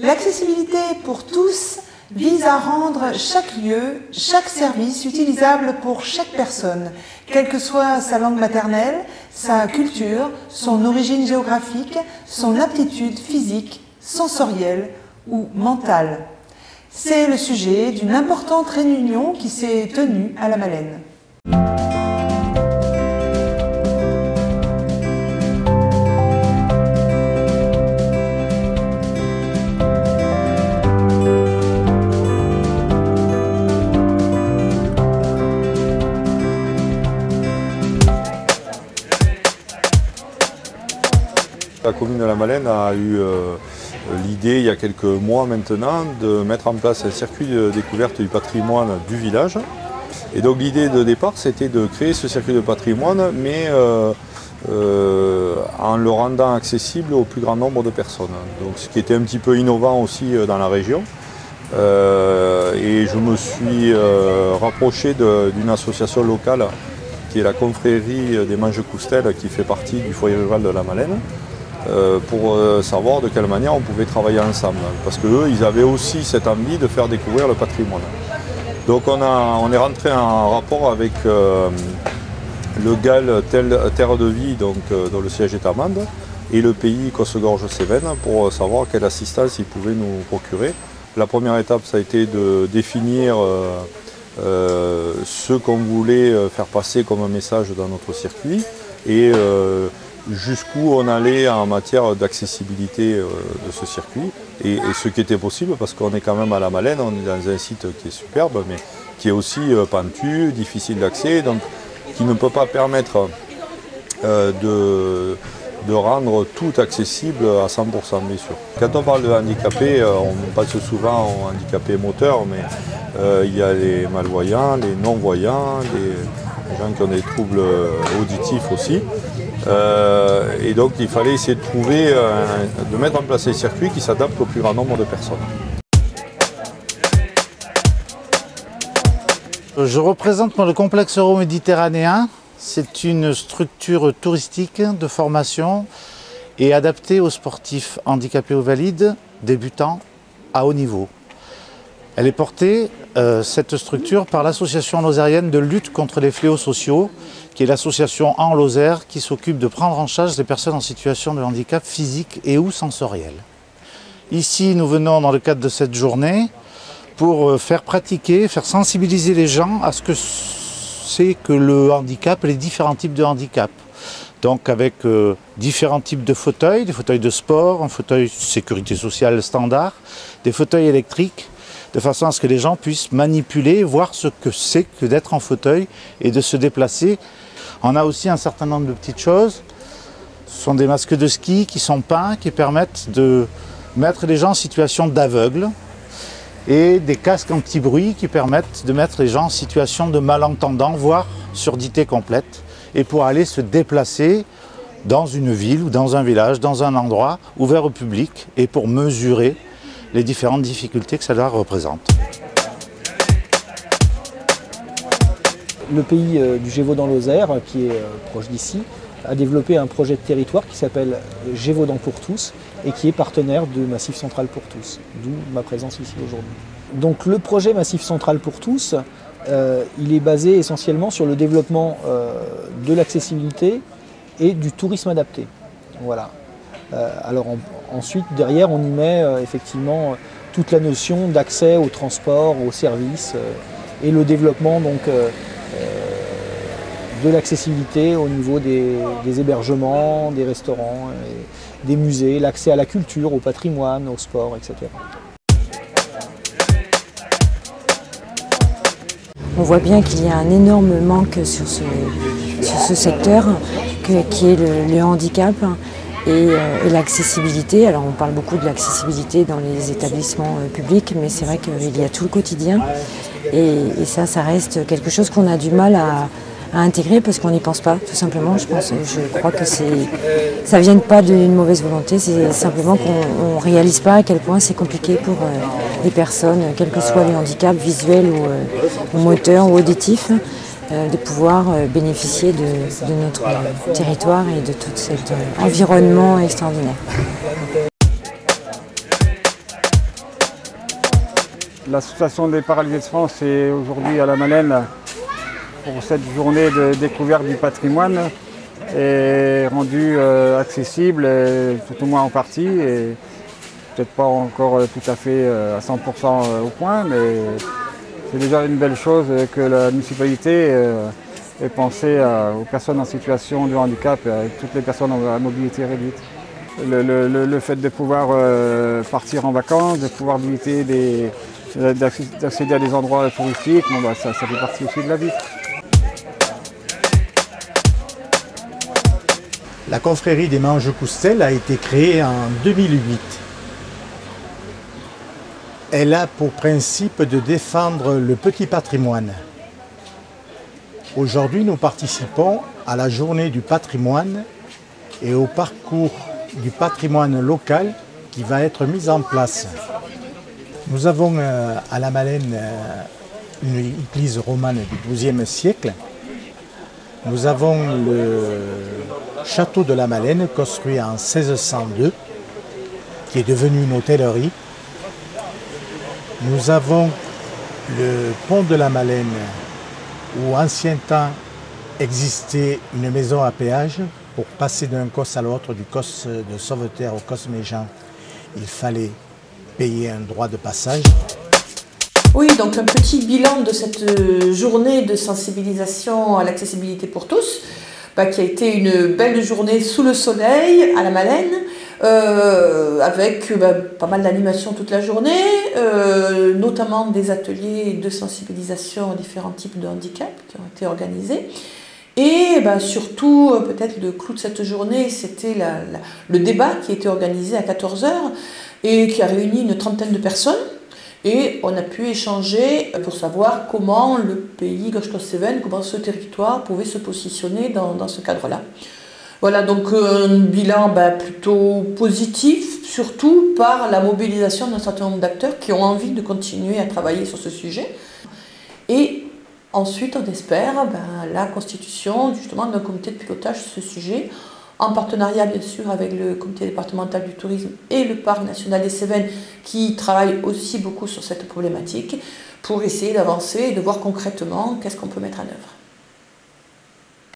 L'accessibilité pour tous vise à rendre chaque lieu, chaque service utilisable pour chaque personne, quelle que soit sa langue maternelle, sa culture, son origine géographique, son aptitude physique, sensorielle ou mentale. C'est le sujet d'une importante réunion qui s'est tenue à La Malaine. La commune de La Malaine a eu l'idée, il y a quelques mois maintenant, de mettre en place un circuit de découverte du patrimoine du village. Et donc l'idée de départ, c'était de créer ce circuit de patrimoine, mais en le rendant accessible au plus grand nombre de personnes. Donc, ce qui était un petit peu innovant aussi dans la région. Et je me suis rapproché d'une association locale qui est la confrérie des Manges-Coustelles, qui fait partie du foyer rural de La Malaine, pour savoir de quelle manière on pouvait travailler ensemble. Parce qu'eux, ils avaient aussi cette envie de faire découvrir le patrimoine. Donc on est rentré en rapport avec le GAL Terre de Vie, donc, dont le siège est à Mende, et le pays Cossegorges-Cévennes pour savoir quelle assistance ils pouvaient nous procurer. La première étape, ça a été de définir ce qu'on voulait faire passer comme un message dans notre circuit et jusqu'où on allait en matière d'accessibilité de ce circuit et ce qui était possible, parce qu'on est quand même à La Malaine, on est dans un site qui est superbe mais qui est aussi pentu, difficile d'accès, donc qui ne peut pas permettre de rendre tout accessible à 100% bien sûr. Quand on parle de handicapés, on pense souvent aux handicapés moteurs, mais il y a les malvoyants, les non-voyants, les gens qui ont des troubles auditifs aussi. Et donc il fallait essayer de trouver, de mettre en place des circuits qui s'adaptent au plus grand nombre de personnes. Je représente le complexe euro-méditerranéen. C'est une structure touristique de formation et adaptée aux sportifs handicapés ou valides, débutants à haut niveau. Elle est portée, cette structure, par l'association lozérienne de lutte contre les fléaux sociaux, qui est l'association en Lozère qui s'occupe de prendre en charge les personnes en situation de handicap physique et ou sensoriel. Ici, nous venons dans le cadre de cette journée pour faire pratiquer, faire sensibiliser les gens à ce que c'est que le handicap et les différents types de handicap. Donc avec différents types de fauteuils, des fauteuils de sport, un fauteuil sécurité sociale standard, des fauteuils électriques, de façon à ce que les gens puissent manipuler, voir ce que c'est que d'être en fauteuil et de se déplacer. On a aussi un certain nombre de petites choses. Ce sont des masques de ski qui sont peints, qui permettent de mettre les gens en situation d'aveugle, et des casques anti-bruit qui permettent de mettre les gens en situation de malentendant, voire surdité complète, et pour aller se déplacer dans une ville ou dans un village, dans un endroit ouvert au public, et pour mesurer les différentes difficultés que cela représente. Le pays du Gévaudan-Lozère, qui est proche d'ici, a développé un projet de territoire qui s'appelle Gévaudan pour tous et qui est partenaire de Massif Central pour tous, d'où ma présence ici aujourd'hui. Donc le projet Massif Central pour tous, il est basé essentiellement sur le développement de l'accessibilité et du tourisme adapté. Voilà. Alors ensuite, derrière, on y met effectivement toute la notion d'accès au transport, aux services et le développement donc, de l'accessibilité au niveau des hébergements, des restaurants, des musées, l'accès à la culture, au patrimoine, au sport, etc. On voit bien qu'il y a un énorme manque sur ce secteur qui est le handicap et l'accessibilité. Alors on parle beaucoup de l'accessibilité dans les établissements publics, mais c'est vrai qu'il y a tout le quotidien et ça reste quelque chose qu'on a du mal à intégrer parce qu'on n'y pense pas, tout simplement. Je crois que ça vient pas d'une mauvaise volonté, c'est simplement qu'on ne réalise pas à quel point c'est compliqué pour les personnes, quels que soient les handicaps visuels ou moteurs ou auditifs, de pouvoir bénéficier de notre territoire et de tout cet environnement extraordinaire. L'association des paralysés de France est aujourd'hui à la Malène pour cette journée de découverte du patrimoine est rendue accessible, tout au moins en partie, et peut-être pas encore tout à fait à 100% au point, mais c'est déjà une belle chose que la municipalité ait pensé aux personnes en situation de handicap et à toutes les personnes à mobilité réduite. Le fait de pouvoir partir en vacances, de pouvoir visiter d'accéder à des endroits touristiques, bon, bah, ça fait partie aussi de la vie. La confrérie des Manges-Coustel a été créée en 2008. Elle a pour principe de défendre le petit patrimoine. Aujourd'hui, nous participons à la journée du patrimoine et au parcours du patrimoine local qui va être mis en place. Nous avons à la Malène une église romane du XIIe siècle. Nous avons le château de la Malène construit en 1602 qui est devenu une hôtellerie. Nous avons le pont de la Malène où ancien temps existait une maison à péage. Pour passer d'un cos à l'autre, du cos de Sauveterre au cos Méjean, il fallait payer un droit de passage. Oui, donc un petit bilan de cette journée de sensibilisation à l'accessibilité pour tous, qui a été une belle journée sous le soleil à la Malène, avec pas mal d'animations toute la journée, notamment des ateliers de sensibilisation aux différents types de handicap qui ont été organisés. Et surtout, peut-être le clou de cette journée, c'était le débat qui a été organisé à 14h et qui a réuni une trentaine de personnes. Et on a pu échanger pour savoir comment le pays Gorzkos-Cévennes, comment ce territoire pouvait se positionner dans ce cadre-là. Voilà, donc un bilan plutôt positif, surtout par la mobilisation d'un certain nombre d'acteurs qui ont envie de continuer à travailler sur ce sujet. Et ensuite, on espère la constitution justement d'un comité de pilotage sur ce sujet, en partenariat bien sûr avec le comité départemental du tourisme et le parc national des Cévennes qui travaillent aussi beaucoup sur cette problématique pour essayer d'avancer et de voir concrètement qu'est-ce qu'on peut mettre en œuvre.